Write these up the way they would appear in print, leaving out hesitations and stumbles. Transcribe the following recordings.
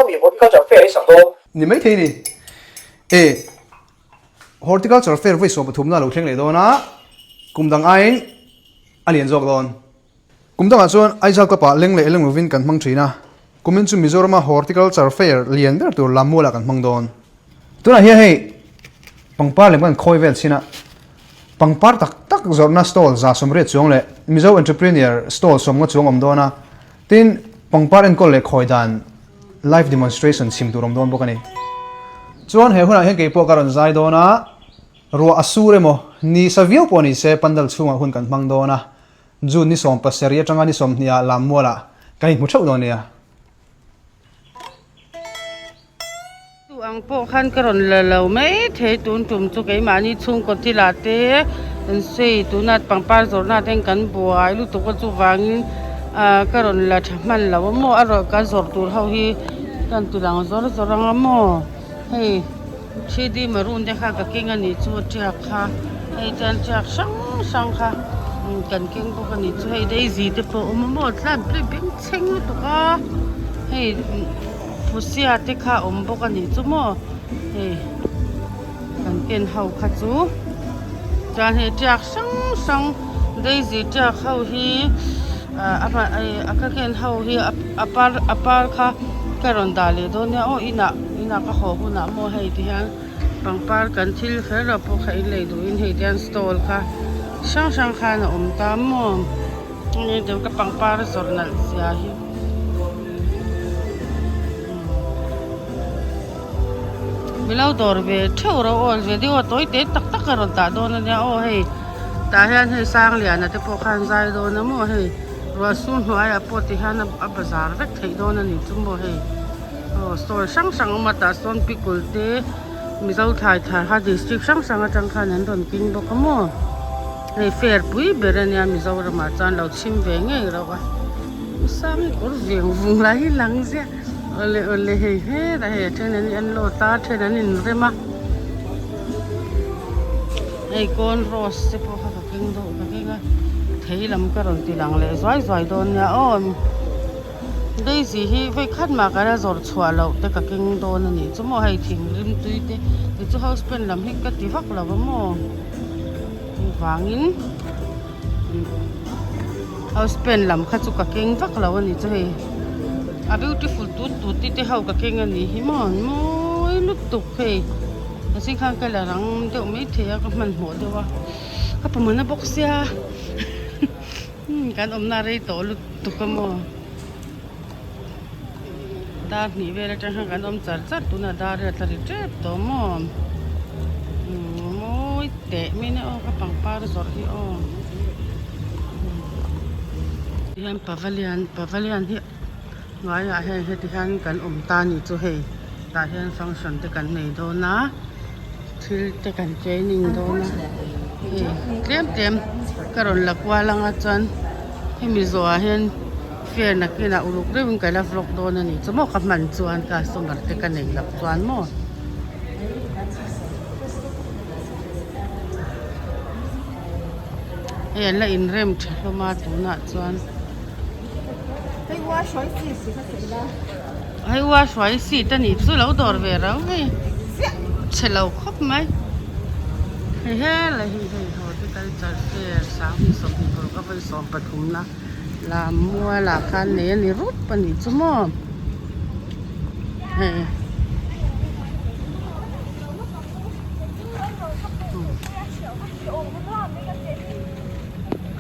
米 horticulture fair 想多你没听你horticulture fair 为什么ทุมน่าลูกเข่งเลยโดนะกุมดังไอ้อันเลียนจอกโดนกุมดังอ่ะส่วนไอ้เจ้ากระป๋าเล่งเลยเล่งวินกันมังชีนะกุมเป็นจุมิโซรามา horticulture fair เลียนแบบตัวลำมัวละกันมังโดนตัวน่ะเฮ้ยปังป้าเล่งกันคอยเวลสินะปังป้าตักจอดน่าสตอลจะสมเร็จช่วงเลยมิโซ entrepreneur สตอลสมก็ช่วงอมโดนะทีนปังป้าเอ็นก็เลยคอยดัน live demonstration ชิมตัวรมโดนพวกนี้ส่วนเฮ้ยคนนั้นเห็นกี่พวกการใจโดนะรัวอสูรเอโมนี่สวิวปอนี่เซปันดัลช่วงหุ่นกันมังโดนะจูนนี่สมปัสเซียจังกันนี่สมเนี่ยลำมัวละกันมุดเช่าโดนเนี่ยตัวอังโปขันกระนเราไม่เทตุนจุ่มจุกไอมานี่ช่วงกดที่ลาเต้เป็นเซตุนัดปังปาสรนาเต็งกันบัวไอลูกตัวก็จูวังกระนละทั้งมันเราโมอร่อยกันสดตัวเขาฮีกันตัวหลังสดงโมให้ชีดีมารุ่นเด็กค่ะกับเก่งอันนี้จูเจ้าค่ะให้จันจากช่างค่ะกันเก่งพวกนี้จูให้ได้จีเตปโอมโมดล้านเปลี่ยนเป็นเชิงตัวก็ให้ผู้เสียเด็กค่ะอมพวกนี้จูโมให้กันเก่งเขาค่ะจูจันให้จากช่างได้จีจากเขาฮีอาก็เก่งเขาฮีอาปาร์ค่ะกระนดาลีโดนเนี่ยโอ้อินาก็ขอคุณน้ำโมให้ที่ฮันปังปาร์กันทิลเฟรเราพวกเขาเลยดูอินให้ที่ฮันสโตลค่ะช่างค่ะนะตามโมนี่เดี๋ยวก็ปังปาร์สอนนั่นเสียหิเวลาดอร์เวเท่าเราอ่อนเวดีว่าตัวเด็ดตักกระนดาโดนเนี่ยโอ้ให้แต่ฮันให้สร้างเหรียญนะที่พวกขันใจโดนนะโมให้รัวซุนหัวอย่าปวดที่ฮันอับบาซาร์เวกให้โดนนี่จุ่มโมให้สโตร์ช่างมาตัดส่วนพิกุลเตมิเจ้าถ่ายฮาดิสทริกช่างจังคันนั้นโดนกินบอกขโมยในเฟร์ปุยเบรเนี่ยมิเจ้าเรามาจานเราชิมเวงไงเราก็สามีก็เวียงวุ่นไหลหลังเสียเลยเฮ้แต่เฮ้เท่านั้นอันโลตาเท่านั้นนี่เรื่องมาไอ้ก้อนโรสเฉพาะเขากินโดนเขากินก็เที่ยลำก็โดนตีหลังเลยสวยโดนเนี่ยอ้อได้สิที่ไปขัดมาก็ได้จอดชัวเราแต่ก็เก่งโดนนี่จะมั่วให้ทิ้งริมตุยเตแต่จะเขาเป็นลำฮิกก็ตีฟักเราบ่มั่ววางินเขาเป็นลำขัดจุกก็เก่งฟักเราวันนี้จะให้อาบิวตี้ฟุลตูดที่เขาก็เก่งอันนี้หิมะมั่วลุกตุกให้แต่สิ่งข้างกันหลังเดี๋ยวไม่เที่ยก็มันหัวเดียวว่าก็ประมาณนั้นบอกเสียการอมนารีโตลุกตุกก็มั่วดาหนีเวลาจะหากันอมจัดตัวน่ะดาเรือตะลิเจ็บตัวมอมอยเตะไม่เนี่ยก็ปังปาร์สอดที่อ้อที่ฮันปาวิเลียนที่ไว้ให้ที่ฮันกันอมตานี่จะให้ตาฮันฟังก์ชันที่กันในโดนะที่ที่กันเจนิงโดนะเตรียมกระโดดหลักว่าลังอาจารย์ให้มีตัวฮันเฟียนักกินอุลุกเรื่องการรับลกโดนนี่จะมองกับมันจวนการสมบัติกันเองหลับจวนมั่วเอ็นละอินเริ่มลงมาตัวน่ะจวนให้ว่าสวยสิแต่นี่สู้เราดอร์เวเราไงเฉลาครบไหมเฮ้เลยเขาที่การจัดเฟียสาวที่สมบูรณ์ก็ไปสอนปฐมนะลามัวลาคันเนี่ยนี่รุดปนิจุ่ม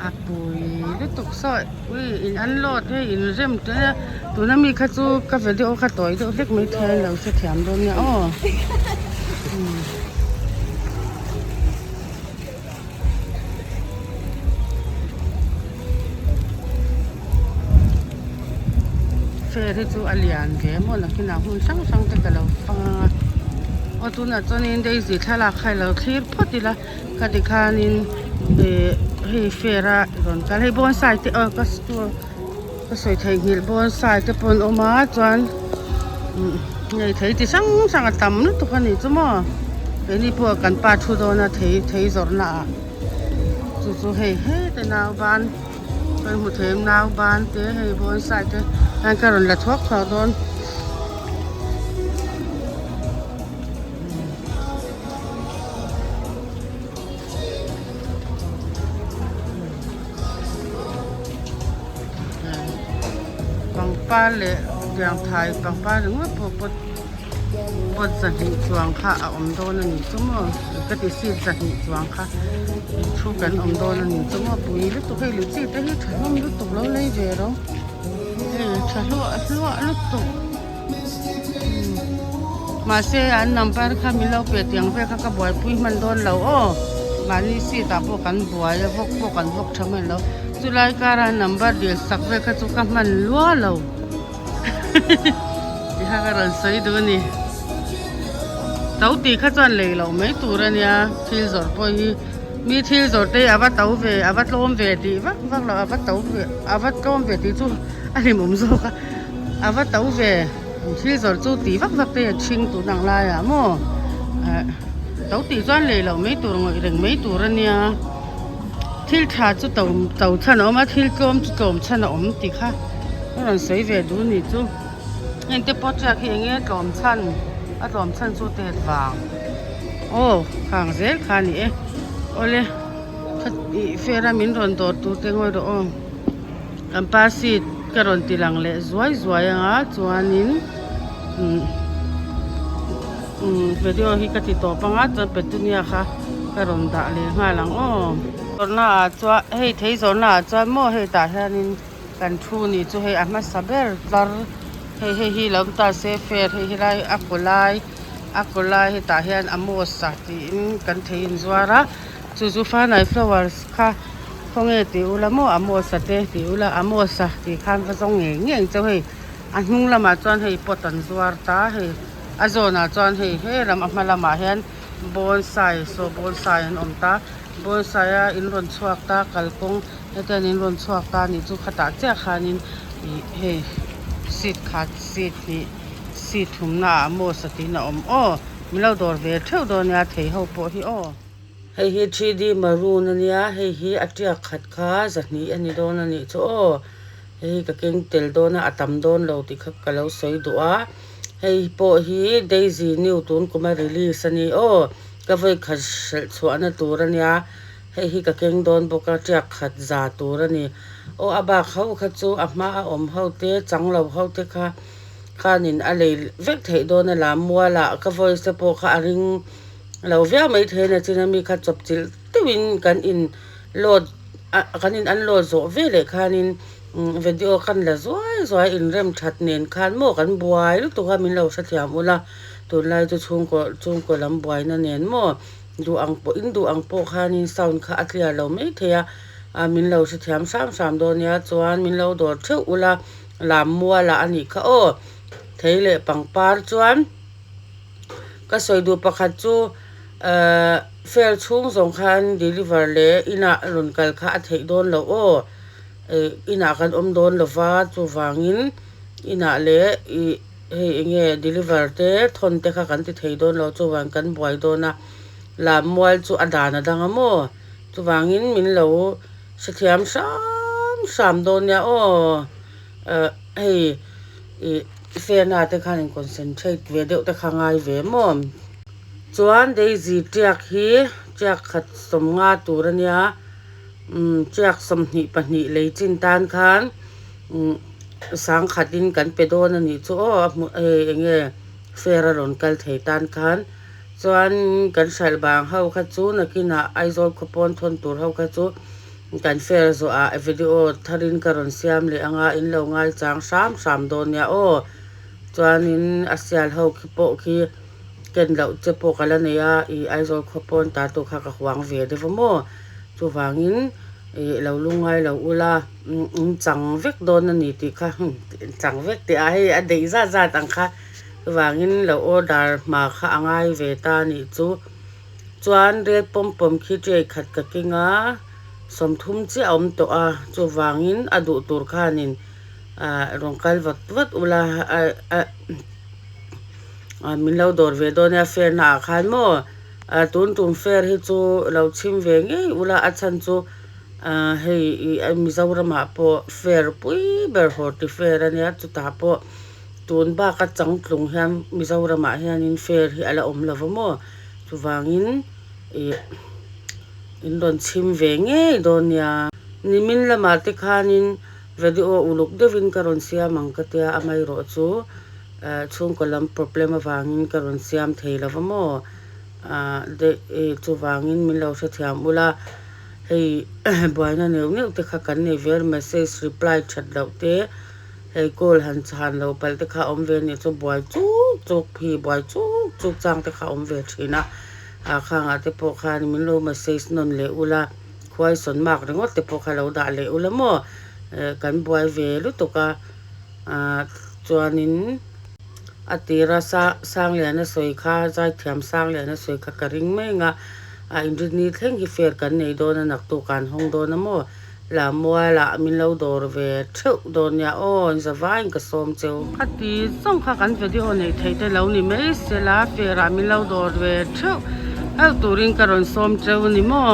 อาปุยได้ตกซอยอินอันโลดให้อินเริ่มตัวนั้นมีข้าวจูกาแฟเดียวข้าวต่อยตัวเล็กไม่แทนเราจะแถมโดนเนี่ยอ้อเฟร์ที่จูอเลียนแกหมดแล้วกินอาหุ่นช่างแต่ก็เราฟังเอาตัวนั้นตัวนี้ได้สิถ้าราคาเราทีพอดีละคดีคานินให้เฟร์โดนกันให้บอนไซต์ก็ตัวก็สวยไทยหิลบอนไซต์จะปนออกมาจวนใหญ่ไทยที่ช่างต่ำนะตัวนี้จุ่มเดี๋ยวนี้พวกกันปาทูโดนะไทยจอดหน้าจู่ๆให้แต่นาวบานเป็นหัวเทมนาวบานเตะให้บอนไซต์อันก็รอนละทวกเขาโดน ป้าเลยอย่างไทยปังป้าหรือว่าปดสันนิจวงค่ะอมโดนนี่จุ่มก็ติสิสันนิจวงค่ะชูกันอมโดนนี่จุ่มปุยลุตุให้ลุจิแต่ที่ฉันลุตุแล้วเลยเจร้องฉันลุตุมาเสียอันนำไปค่ะมีเราเปียเตียงไปค่ะก็บ่อยปุยมันโดนเราอ้อมานี่สิตาพวกกันบ่อยพวกกันพวกทำให้เราจุลายการนำบัดเดียวสักเวค่ะจุกมันล้วนเราที่ข้ากันสวยดูนี่เต้าตีข้าจวนเลยเราไม่ตัวเนี่ยทิลจอดพอฮีมีทิลจอดเตะอาวัตเต้าเวอาวัตล้มเวดีวักเราอาวัตเต้าเวอาวัตล้มเวดีจู่อันนี้มุมโซค่ะอาวัตเต้าเวทิลจอดจู่ตีวักเตะชิงตัวนังลายอ่ะโม่เต้าตีจวนเลยเราไม่ตัวงอยเร่งไม่ตัวเนี่ยทิลชาจู่เต้าฉันออกมาทิลจอมฉันออกมาตีค่ะนั่นสวยเวดูนี่จู่เห็นแต่ปอจากอย่างเงี้ยจอมฉันจอมฉันจู่เตะวางโอ้ข้างเสียข้านี่โอเลเฟรามินรอนตัวตัวเต็งไว้ด้วยกันป้าสิกรอนตีหลังเละสวยอ่ะจวนนินวิดีโอที่กติดต่อปังอาจจะเป็นตัวนี้ค่ะกรอนด่าเลยง่ายหลังตอนน่ะจวนเฮ้ยที่ตอนน่ะจวนโม่เฮ้ยตาแค่นินกันทูนี่จู่เฮ้ยอามาสับเบอร์ตาเฮ้ยลำตาเซฟเฮ้ยไรอักกุไลเฮ้ยตาเห็นอโมสัตติกันเทียนจวาระจู่ฟ้าในฟลาวร์สค่ะคงติอุละโมอโมสัตเตติอุละอโมสัตติคันก็ต้องเงี้ยจู่เฮ้ยอันนุ่งละมาจวนเฮ้ยปตันจวาร์ตาเฮ้ยอาโซน่ะจวนเฮ้ยละมาเห็นบอนไซอมตาบอนไซอินรอนชวกตาคัลกงแต่อินรอนชวกตานี่จู่ขตาเจ้าขานินเฮ้ยสิทธิ์ขาดสิทธิ์นี่สิทธิ์ทุ่มหน้าโมสตินะมีเราดอร์เวทเท่าดอเนี่ยเทเขาปอฮีเฮ้ยทีดีมารูนเนี่ยเฮ้ยอัจฉริยะขัดขาสักนี้อันนี้โดนนี่จ้ะเฮ้ยก็เก่งเตลโดนอัตมโดนเราติขับกันเราสวยดัวเฮ้ยปอฮีเดซี่นิวตันก็มารีลีสนี่ก็ไว้ขัดสวนตัวเนี่ยเฮ้ยก็เก่งโดนปกติขัดจาตัวนี่อาบาเขาขัดจูอามาอมเขาเตะจังเราเขาเตะข้านินอะไรเวกเทโดนละมัวละก็ไว้สปอข้าริงเราเวียไม่เทนะจีน่ามีขัดจบจิลตวินกันอินโหลดกันอินอันโหลดโซเวเลยข้านินวิดีโอกันละสวยอินเริ่มชัดเนียนข้านโมกันบวยลูกตัวข้ามินเราสัตยามุละตัวไล่ตัวช่วงก็ลำบวยนั่นเนียนโมดูอังโปข้านินสาวน์ข้าอัตยาเราไม่เทียมินเราสัตยาม3โดนเนี่ยจวนมินเราโดดเชื่ออุละลำมัวละอันนี้ข้าเทเลปังปาร์จวนก็สวยดูประคัดจูเฟลชุ่งสงคันเดลิเวอร์เลอินาลุนกัลข้าเทโดนเราอินากันโดนเราฟ้าจูวางินอินาเลเฮ้ยเงี้ยเดลิเวอร์เตทนเตะกันที่เทโดนเราจูวางกันบ่อยโดนนะลามัวจูอดานะดังโมจูวางินมินเราเสียม3โดนเนี่ยเฮ้ยเฟน่าแต่ข้านึงคอนเซนเทรตเวเดอแต่ข้างไงเวมอมจวนเดซี่เจียกขัดสมงาตัวเนี่ยเจียกสมหิปนิเลยจินตานคันสังขัดดินกันไปโดนนี่จ้เงี้ยเฟรรอนกัลเทตันคันจวนกันใส่บางเขาขัดจูนักน่ะไอโซลคปอนทนตัวเขาขัดจูกันเฟรโซวิดีโอทารินการอนเซียมเลยอินเราง่ายจัง3โดนเนี่ยจวนนินอาเซียนเขาคิโปคีเกินเราจะโปกันแล้วเนี่ยไอโซลคปอนตาตัวข้ากับหวังเวเดฟโมจูวางินเราลุงไงเราอุลาจังเวกโดนนี่ติค่ะจังเวกติไอเดียซาตังค่ะวางินเราดาร์มาค่ะไงเวตานี่จูจวนเรียปมคิดใจขัดกับกิงสมทุมเจ้าตัวจูวางินอดุตุรคานินรองกัลวัดอุลามินเราดอร์เวโดเนี่ยเฟรนาขานโมตุนเฟรให้จูเราชิมเวงอุลาอัชันจูให้มิซาวรามาพอเฟรปุยเบอร์ฮอร์ติเฟรเนี่ยจูตาพอตุนบ้ากัดจังตรงแฮมมิซาวรามาเฮียนินเฟรให้อะไรลาวโมจูวางินอินโดนชิมเวงโดนเนี่ยนิมินละมาติคานิน video uluk devin karon siam ang katia amai ro chu chung kolam problem awangin karon siam theilava mo de chu wangin min lo sa thiam ula hei boina neu te kha kan nei ver message reply chat lo te hei call han chan lo pal te kha om ve ni chu boi chu chuk phi boi chu chuk chang te kha om ve thina khang ate po khan min lo message non le ula khwai son mak ringot te po kha lo da le ula mo kan boi ve lu to ka chuanin atira sang le na soi kha jai thiam sang le na soi kha ka ring me nga indri ni thleng hi fer kan nei do na nak tu kan hong do na mo la mo la min lo dor ve thu don ya on za vain ka som cheu ati song kha kan video nei thei te lo ni me se la fe ra min lo dor ve thu au turin karon som cheu ni mo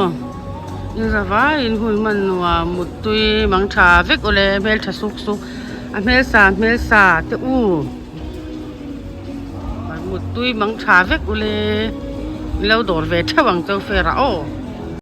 in za vain hui man wa mutui mang tha vek ole mel tha suk suk a mel sa te u mutui mang tha vek ole lo dor ve thawang cheu fe ra o